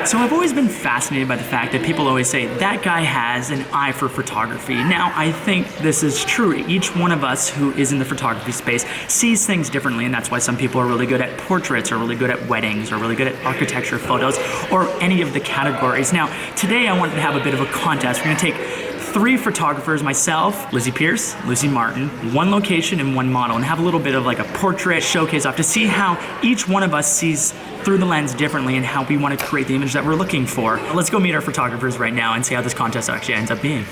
So I've always been fascinated by the fact that people always say, that guy has an eye for photography. Now, I think this is true. Each one of us who is in the photography space sees things differently, and that's why some people are really good at portraits, or really good at weddings, or really good at architecture photos, or any of the categories. Now, today I wanted to have a bit of a contest. We're gonna take 3 photographers, myself, Lizzie Pierce, Lucy Martin, 1 location and 1 model, and have a little bit of like a portrait showcase off to see how each one of us sees through the lens differently and how we want to create the image that we're looking for. Let's go meet our photographers right now and see how this contest actually ends up being.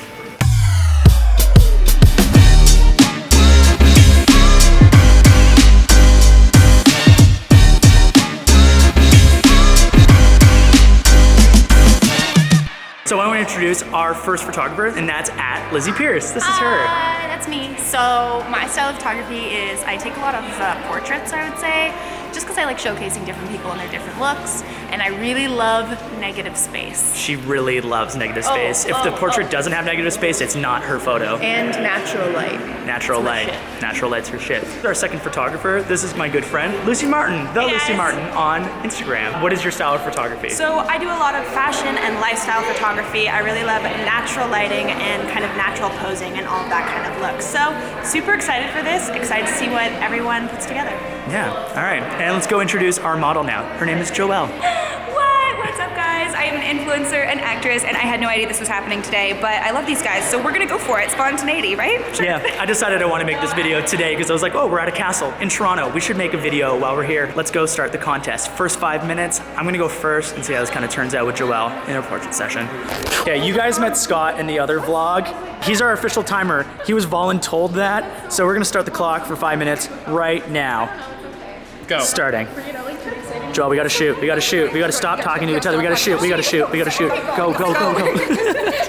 So I want to introduce our first photographer, and that's at Lizzie Pierce. This is her. That's me. So my style of photography is I take a lot of portraits, I would say, just because I like showcasing different people and their different looks, and I really love negative space. She really loves negative space. If the portrait doesn't have negative space, it's not her photo. And natural light. Natural light. Natural light's her shit. Our second photographer, this is my good friend, Lucy Martin, Lucy Martin on Instagram. What is your style of photography? So I do a lot of fashion and lifestyle photography. I really love natural lighting and kind of natural posing and all of that kind of look. So super excited for this, excited to see what everyone puts together. Yeah, all right. And let's go introduce our model now. Her name is Joelle. What's up, guys? I am an influencer and actress, and I had no idea this was happening today, but I love these guys, so we're gonna go for it. Spontaneity, right? Sure. Yeah, I decided I want to make this video today because I was like, oh, we're at a castle in Toronto. We should make a video while we're here. Let's go start the contest. First 5 minutes, I'm gonna go first and see how this kind of turns out with Joelle in her portrait session. Okay, you guys met Scott in the other vlog. He's our official timer. He was voluntold that, so we're gonna start the clock for 5 minutes right now. Go. Starting. Joel, we gotta shoot, we gotta shoot, we gotta stop talking to each other, we gotta shoot, we gotta shoot, we gotta shoot. Go, go, go, go.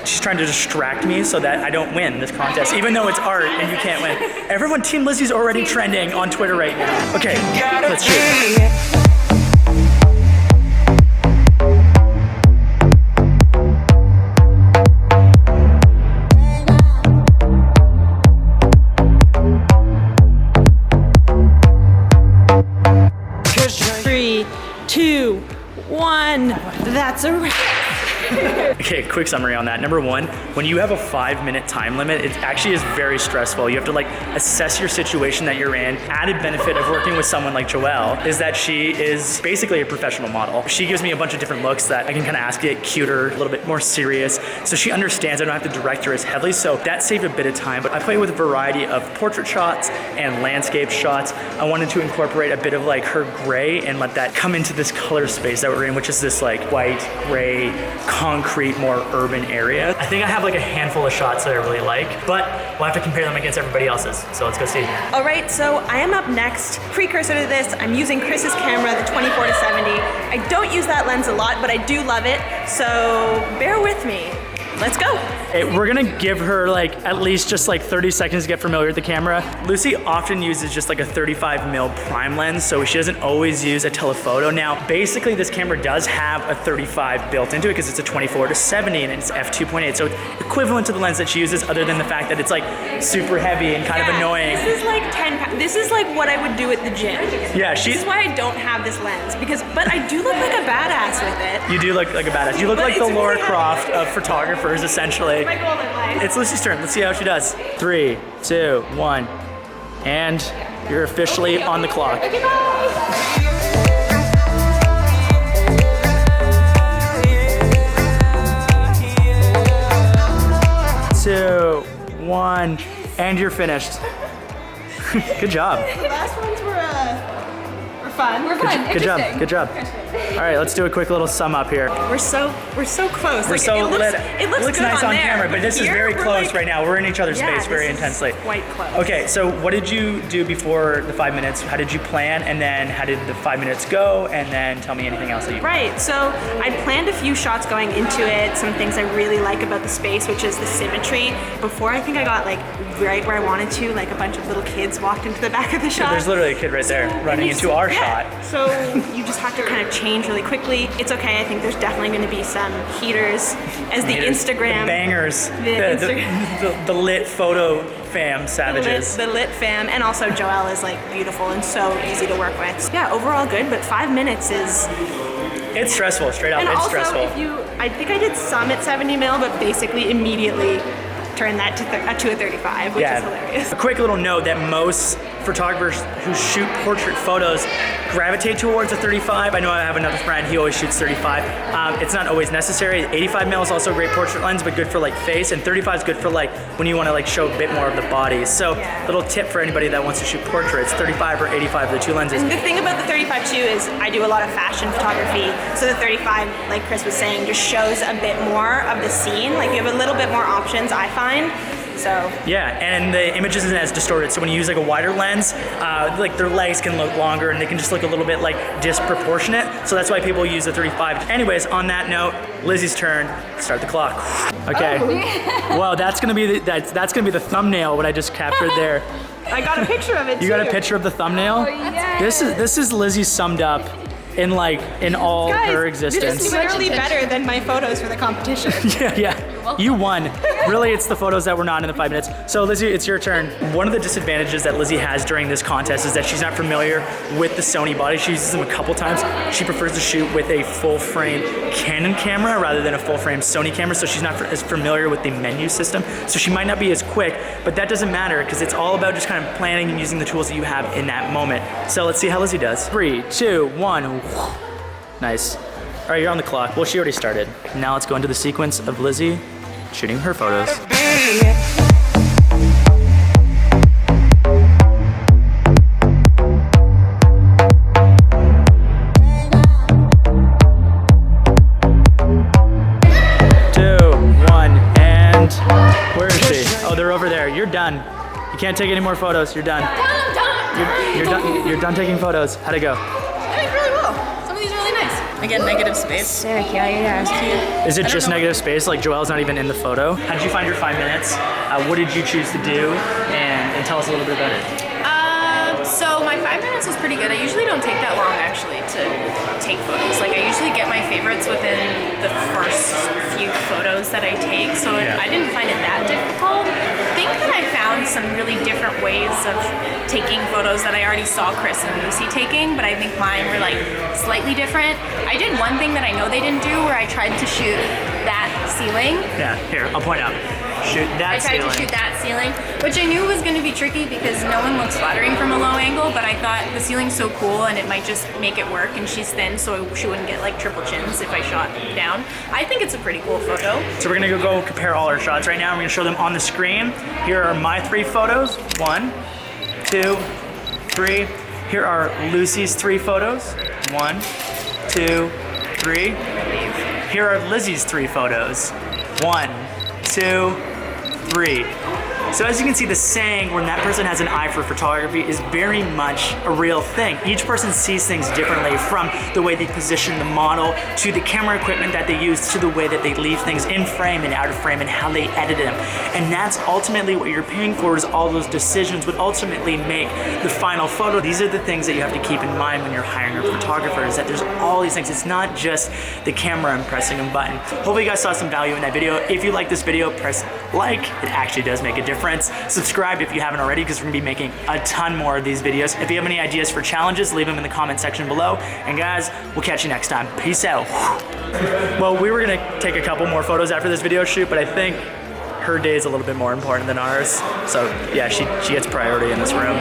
She's trying to distract me so that I don't win this contest, even though it's art and you can't win. Everyone, Team Lizzie's already trending on Twitter right now. Okay, let's shoot. 3, 2, 1. That's a wrap. Okay, quick summary on that. Number 1, when you have a 5-minute time limit, it actually is very stressful. You have to like assess your situation that you're in. Added benefit of working with someone like Joelle is that she is basically a professional model. She gives me a bunch of different looks that I can kind of ask to get cuter, a little bit more serious. So she understands I don't have to direct her as heavily, so that saved a bit of time. But I play with a variety of portrait shots and landscape shots. I wanted to incorporate a bit of like her gray and let that come into this color space that we're in, which is this like white, gray, concrete, more urban area. I think I have like a handful of shots that I really like, but we'll have to compare them against everybody else's. So let's go see. All right, so I am up next. Precursor to this, I'm using Chris's camera, the 24-70. I don't use that lens a lot, but I do love it, so bear with me. Let's go. Hey, we're gonna give her like at least just like 30 seconds to get familiar with the camera. Lucy often uses just like a 35mm prime lens, so she doesn't always use a telephoto. Now, basically this camera does have a 35 built into it because it's a 24-70 and it's f2.8, so it's equivalent to the lens that she uses, other than the fact that it's like super heavy and kind of annoying. This is like 10 pounds. This is like what I would do at the gym. Yeah, this is why I don't have this lens, but I do look like a badass with it. You do look like a badass. You look like the Laura Croft of photographers, essentially. My goal in life. It's Lucy's turn. Let's see how she does. 3, 2, 1, and you're officially on the clock. 2, 1, and you're finished. Good job. The last ones were fun. We're fun. Good job. Good job. All right, let's do a quick little sum up here. We're so close. We're like, so lit. It looks good nice on there, camera, but this is very close like, right now. We're in each other's space very intensely. Quite close. Okay, so what did you do before the 5 minutes? How did you plan, and then how did the 5 minutes go? And then tell me anything else that you. Right. So I planned a few shots going into it. Some things I really like about the space, which is the symmetry. Before, I think I got like right where I wanted to. Like a bunch of little kids walked into the back of the shot. Yeah, there's literally a kid right there running into our shot. So you just have to kind of change really quickly. It's okay. I think there's definitely going to be some heaters as the Instagram the bangers, the lit photo fam savages. The lit fam, and also Joelle is like beautiful and so easy to work with. So yeah, overall good, but 5 minutes is It's stressful, straight up. And It's also, stressful. I think I did some at 70 mil, but basically immediately turned that to a 35, which is hilarious. A quick little note that most photographers who shoot portrait photos gravitate towards a 35. I know I have another friend, he always shoots 35. It's not always necessary. 85 mil is also a great portrait lens, but good for like face, and 35 is good for like when you want to like show a bit more of the body. So little tip for anybody that wants to shoot portraits, 35 or 85 are the two lenses. And the thing about the 35 too is I do a lot of fashion photography, so the 35, like Chris was saying, just shows a bit more of the scene. Like you have a little bit more options, I find. So yeah, and the image isn't as distorted. So when you use like a wider lens, like their legs can look longer and they can just look a little bit like disproportionate. So that's why people use the 35. Anyways, on that note, Lizzie's turn. Start the clock. Okay. Well, that's gonna be that's gonna be the thumbnail. What I just captured there. I got a picture of it. You got a picture of the thumbnail? This is Lizzie summed up in all her existence. This is literally better than my photos for the competition. Yeah. You won. Really, it's the photos that were not in the 5 minutes. So Lizzie, it's your turn. One of the disadvantages that Lizzie has during this contest is that she's not familiar with the Sony body. She uses them a couple times. She prefers to shoot with a full frame Canon camera rather than a full frame Sony camera, so she's not as familiar with the menu system. So she might not be as quick, but that doesn't matter because it's all about just kind of planning and using the tools that you have in that moment. So let's see how Lizzie does. 3, 2, 1. Nice. All right, you're on the clock. Well, she already started. Now let's go into the sequence of Lizzie shooting her photos. 2, 1, and where is she? Oh, they're over there. You're done. You can't take any more photos. You're done. You're done. You're done taking photos. How'd it go? I did really well. Some of these are really nice. Again, negative space. Sick, yeah, it's cute. Is it just negative space? Like Joelle's not even in the photo. How did you find your 5 minutes? What did you choose to do? And tell us a little bit about it. So my 5 minutes was pretty good. I usually don't take that long actually to take photos. Like I usually get my favorites within the first few photos that I take. So I didn't find it that difficult. I think that I found some really different ways of taking photos that I already saw Chris and Lucy taking, but I think mine were like slightly different. I did one thing that I know they didn't do where I tried to shoot that ceiling. Yeah, here, I'll point out. Shoot that ceiling. I tried to shoot that ceiling, which I knew was going to be tricky because no one looks flattering from a low angle, but I thought the ceiling's so cool and it might just make it work, and she's thin so she wouldn't get like triple chins if I shot down. I think it's a pretty cool photo. So we're gonna go compare all our shots right now. We're gonna show them on the screen. Here are my 3 photos. 1, 2, 3. Here are Lucy's 3 photos. 1, 2, 3. Here are Lizzie's 3 photos. 1, 2, 3. So as you can see, the saying when that person has an eye for photography is very much a real thing. Each person sees things differently, from the way they position the model, to the camera equipment that they use, to the way that they leave things in frame and out of frame and how they edit them. And that's ultimately what you're paying for, is all those decisions would ultimately make the final photo. These are the things that you have to keep in mind when you're hiring a photographer, is that there's all these things. It's not just the camera and pressing a button. Hopefully you guys saw some value in that video. If you like this video, press like. It actually does make a difference. Subscribe if you haven't already, because we're gonna be making a ton more of these videos. If you have any ideas for challenges, leave them in the comment section below. And guys, we'll catch you next time. Peace out. Well, we were gonna take a couple more photos after this video shoot, but I think her day is a little bit more important than ours. So yeah, she gets priority in this room.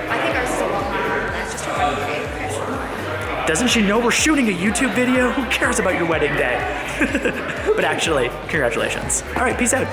I think ours is a long one. That's just a wedding day. Doesn't she know we're shooting a YouTube video? Who cares about your wedding day? But actually, congratulations. All right, peace out.